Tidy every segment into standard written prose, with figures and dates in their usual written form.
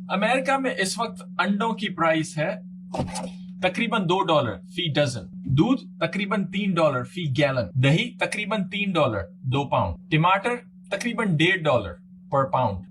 America में इस वक्त अंडों की प्राइस है तकरीबन $2 फी डजन, दूध तकरीबन $3 फी गैलन, दही तकरीबन $3 2 पाउंड, टमाटर तकरीबन $1.5 पर पाउंड,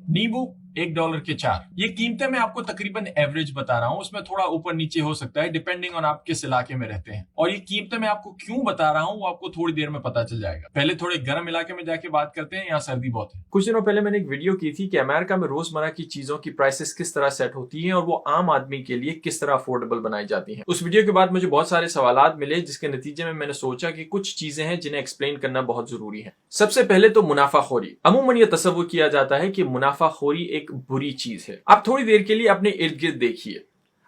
नींबू $1 के 4। ये कीमतें मैं आपको तकरीबन एवरेज बता रहा हूं, उसमें थोड़ा ऊपर नीचे हो सकता है डिपेंडिंग ऑन आप किस इलाके में रहते हैं। और ये कीमतें मैं आपको क्यों बता रहा हूं वो आपको थोड़ी देर में पता चल जाएगा। पहले थोड़े गर्म इलाके में जाके बात करते हैं, यहाँ सर्दी बहुत है। कुछ दिनों पहले मैंने एक वीडियो की थी कि अमेरिका में रोजमर्रा की चीजों की प्राइसेस किस तरह सेट होती हैं और वो आम आदमी के लिए किस तरह अफोर्डेबल बनाई जाती हैं। उस वीडियो के बाद मुझे बहुत सारे सवालात मिले, जिसके नतीजे में मैंने सोचा कि कुछ चीजें हैं जिन्हें एक्सप्लेन करना बहुत जरूरी है। सबसे पहले तो मुनाफाखोरी। अमूमन ये तस्वुर किया जाता है कि मुनाफाखोरी एक बुरी चीज है। आप थोड़ी देर के लिए अपने इर्द गिर्द देखिए,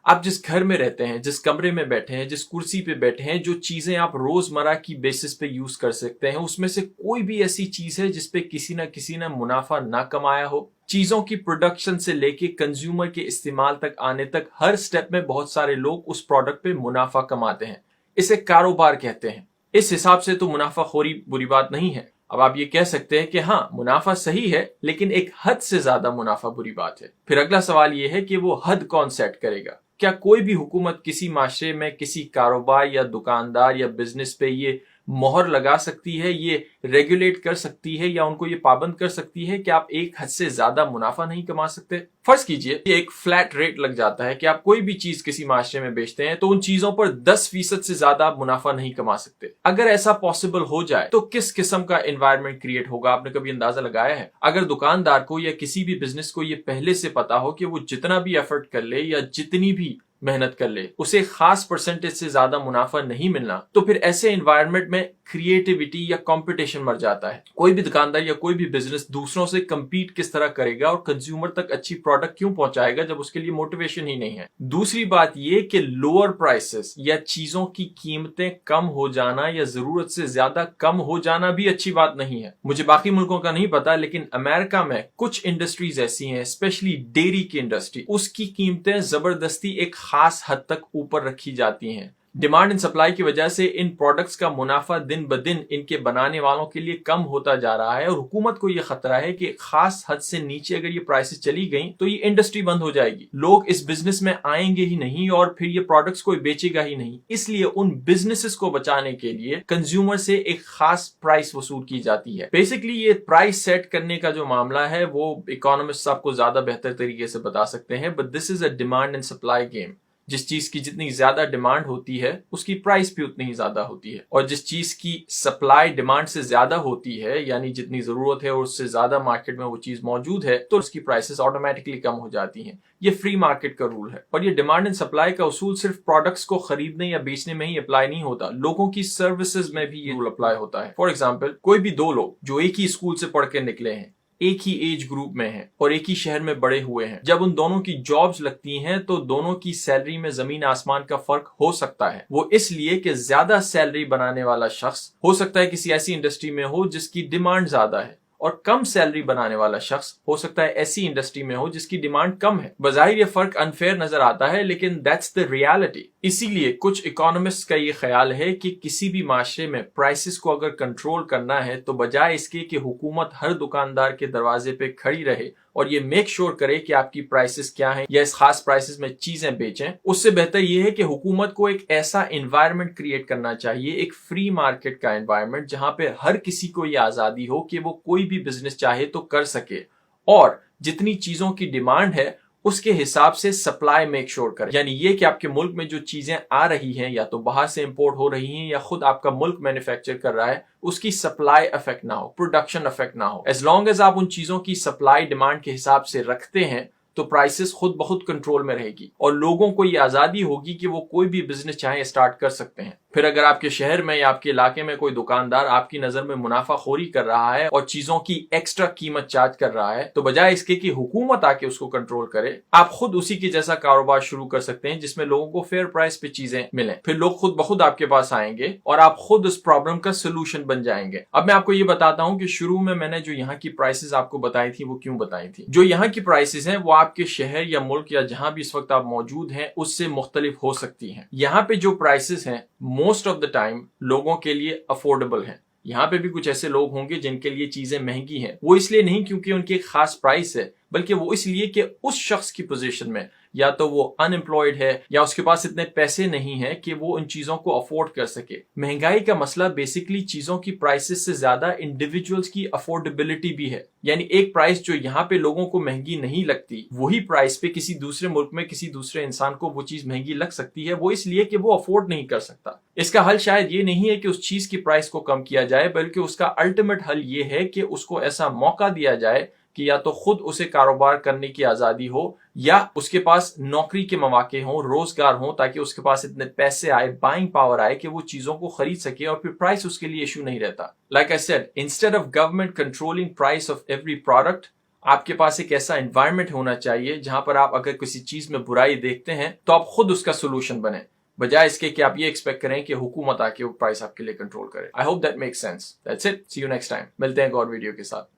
आप जिस घर में रहते हैं, जिस कमरे में बैठे हैं, जिस कुर्सी पे बैठे हैं, जो चीजें आप रोजमर्रा की बेसिस पे यूज कर सकते हैं, उसमें से कोई भी ऐसी चीज है जिसपे किसी ने मुनाफा ना कमाया हो। चीजों की प्रोडक्शन से लेके कंज्यूमर के इस्तेमाल तक आने तक हर स्टेप में बहुत सारे लोग उस प्रोडक्ट पे मुनाफा कमाते हैं। इसे कारोबार कहते हैं। इस हिसाब से तो मुनाफाखोरी बुरी बात नहीं है। अब आप ये कह सकते हैं कि हाँ, मुनाफा सही है, लेकिन एक हद से ज्यादा मुनाफा बुरी बात है। फिर अगला सवाल ये है कि वो हद कौन सेट करेगा। क्या कोई भी हुकूमत किसी माशरे में किसी कारोबार या दुकानदार या बिजनेस पे ये मोहर लगा सकती है, ये रेगुलेट कर सकती है या उनको ये पाबंद कर सकती है कि आप एक हद से ज्यादा मुनाफा नहीं कमा सकते? फर्ज कीजिए ये एक फ्लैट रेट लग जाता है कि आप कोई भी चीज किसी माशरे में बेचते हैं तो उन चीजों पर 10% से ज्यादा आप मुनाफा नहीं कमा सकते। अगर ऐसा पॉसिबल हो जाए तो किस किस्म का एनवायरनमेंट क्रिएट होगा, आपने कभी अंदाजा लगाया है? अगर दुकानदार को या किसी भी बिजनेस को ये पहले से पता हो कि वो जितना भी एफर्ट कर ले या जितनी भी मेहनत कर ले उसे खास परसेंटेज से ज्यादा मुनाफा नहीं मिलना, तो फिर ऐसे एनवायरनमेंट में क्रिएटिविटी या कंपटीशन मर जाता है। कोई भी दुकानदार या कोई भी बिजनेस दूसरों से कंपीट किस तरह करेगा और कंज्यूमर तक अच्छी प्रोडक्ट क्यों पहुंचाएगा जब उसके लिए मोटिवेशन ही नहीं है। दूसरी बात ये कि लोअर प्राइसेस या चीजों की कीमतें कम हो जाना या जरूरत से ज्यादा कम हो जाना भी अच्छी बात नहीं है। मुझे बाकी मुल्कों का नहीं पता, लेकिन अमेरिका में कुछ इंडस्ट्रीज ऐसी हैं, स्पेशली डेयरी की इंडस्ट्री, उसकी कीमतें जबरदस्ती एक खास हद तक ऊपर रखी जाती हैं। डिमांड एंड सप्लाई की वजह से इन प्रोडक्ट्स का मुनाफा दिन ब दिन इनके बनाने वालों के लिए कम होता जा रहा है और हुकूमत को यह खतरा है कि खास हद से नीचे अगर ये प्राइसेस चली गई तो ये इंडस्ट्री बंद हो जाएगी। लोग इस बिजनेस में आएंगे ही नहीं और फिर ये प्रोडक्ट्स कोई बेचेगा ही नहीं। इसलिए उन बिजनेसेस को बचाने के लिए कंज्यूमर से एक खास प्राइस वसूल की जाती है। बेसिकली ये प्राइस सेट करने का जो मामला है वो इकोनॉमिस्ट आपको ज्यादा बेहतर तरीके से बता सकते हैं, but this is a demand and supply game. जिस चीज की जितनी ज्यादा डिमांड होती है उसकी प्राइस भी उतनी ही ज्यादा होती है, और जिस चीज की सप्लाई डिमांड से ज्यादा होती है, यानी जितनी जरूरत है और उससे ज्यादा मार्केट में वो चीज मौजूद है, तो उसकी प्राइसेस ऑटोमेटिकली कम हो जाती हैं। ये फ्री मार्केट का रूल है। और ये डिमांड एंड सप्लाई का उसूल सिर्फ प्रोडक्ट्स को खरीदने या बेचने में ही अप्लाई नहीं होता, लोगों की सर्विसेज में भी ये रूल अप्लाई होता है। फॉर एग्जाम्पल, कोई भी दो लोग जो एक ही स्कूल से पढ़ के निकले हैं, एक ही एज ग्रुप में हैं और एक ही शहर में बड़े हुए हैं, जब उन दोनों की जॉब्स लगती हैं तो दोनों की सैलरी में जमीन आसमान का फर्क हो सकता है। वो इसलिए कि ज्यादा सैलरी बनाने वाला शख्स हो सकता है किसी ऐसी इंडस्ट्री में हो जिसकी डिमांड ज्यादा है, और कम सैलरी बनाने वाला शख्स हो सकता है ऐसी इंडस्ट्री में हो जिसकी डिमांड कम है। बजाहिर ये फर्क अनफेयर नजर आता है, लेकिन दैट्स द रियलिटी। इसीलिए कुछ इकोनॉमिस्ट का ये ख्याल है कि किसी भी माशरे में प्राइसेस को अगर कंट्रोल करना है तो बजाय इसके कि हुकूमत हर दुकानदार के दरवाजे पे खड़ी रहे और ये मेक श्योर करे कि आपकी प्राइसेस क्या हैं या इस खास प्राइसेस में चीजें बेचें, उससे बेहतर ये है कि हुकूमत को एक ऐसा एनवायरनमेंट क्रिएट करना चाहिए, एक फ्री मार्केट का एनवायरनमेंट, जहां पे हर किसी को ये आजादी हो कि वो कोई भी बिजनेस चाहे तो कर सके और जितनी चीजों की डिमांड है उसके हिसाब से सप्लाई मेक श्योर करे। यानी ये कि आपके मुल्क में जो चीजें आ रही हैं या तो बाहर से इंपोर्ट हो रही हैं या खुद आपका मुल्क मैन्युफैक्चर कर रहा है, उसकी सप्लाई अफेक्ट ना हो, प्रोडक्शन अफेक्ट ना हो। एज लॉन्ग एज आप उन चीजों की सप्लाई डिमांड के हिसाब से रखते हैं तो प्राइसेस खुद बहुत कंट्रोल में रहेगी और लोगों को ये आजादी होगी कि वो कोई भी बिजनेस चाहे स्टार्ट कर सकते हैं। फिर अगर आपके शहर में या आपके इलाके में कोई दुकानदार आपकी नजर में मुनाफाखोरी कर रहा है और चीजों की एक्स्ट्रा कीमत चार्ज कर रहा है, तो बजाय इसके कि हुकूमत आके उसको कंट्रोल करे, आप खुद उसी के जैसा कारोबार शुरू कर सकते हैं जिसमें लोगों को फेयर प्राइस पे चीजें मिलें। फिर लोग खुद ब खुद आपके पास आएंगे और आप खुद उस प्रॉब्लम का सोल्यूशन बन जाएंगे। अब मैं आपको ये बताता हूँ कि शुरू में मैंने जो यहाँ की प्राइसेस आपको बताई थी वो क्यों बताई थी। जो यहाँ की प्राइसेस हैं वो आपके शहर या मुल्क या जहां भी इस वक्त आप मौजूद हैं उससे मुख्तलिफ हो सकती हैं। यहाँ पे जो प्राइसेस हैं मोस्ट ऑफ द टाइम लोगों के लिए अफोर्डेबल हैं। यहाँ पे भी कुछ ऐसे लोग होंगे जिनके लिए चीजें महंगी हैं, वो इसलिए नहीं क्योंकि उनकी एक खास प्राइस है, بلکہ وہ اس لیے کہ اس شخص کی پوزیشن میں یا تو وہ انمپلائڈ ہے یا اس کے پاس اتنے پیسے نہیں ہیں کہ وہ ان چیزوں کو افورڈ کر سکے. مہنگائی کا مسئلہ بیسیکلی چیزوں کی پرائسز سے زیادہ انڈیویجولز کی افورڈیبلٹی بھی ہے. یعنی ایک پرائس جو یہاں پہ لوگوں کو مہنگی نہیں لگتی وہی پرائس پہ کسی دوسرے ملک میں کسی دوسرے انسان کو وہ چیز مہنگی لگ سکتی ہے، وہ اس لیے کہ وہ افورڈ نہیں کر سکتا. اس کا حل شاید یہ نہیں ہے کہ اس چیز کی پرائس کو کم کیا جائے، بلکہ اس کا الٹیمیٹ حل یہ ہے کہ اس کو ایسا موقع دیا جائے کہ یا تو خود اسے کاروبار کرنے کی آزادی ہو یا اس کے پاس نوکری کے مواقع ہوں، روزگار ہوں، تاکہ اس کے پاس اتنے پیسے آئے، بائنگ پاور آئے کہ وہ چیزوں کو خرید سکے اور پھر پرائس اس کے لیے ایشو نہیں رہتا. Like I said, instead of government controlling price of every product, آپ کے پاس ایک ایسا انوائرمنٹ ہونا چاہیے جہاں پر آپ اگر کسی چیز میں برائی دیکھتے ہیں تو آپ خود اس کا سولوشن بنیں، بجائے اس کے کہ آپ یہ ایکسپیکٹ کریں کہ حکومت آ کے وہ پرائس آپ کے لیے کنٹرول کرے. I hope that makes sense. That's it. See you next time. ملتے ہیں ایک اور ویڈیو کے ساتھ.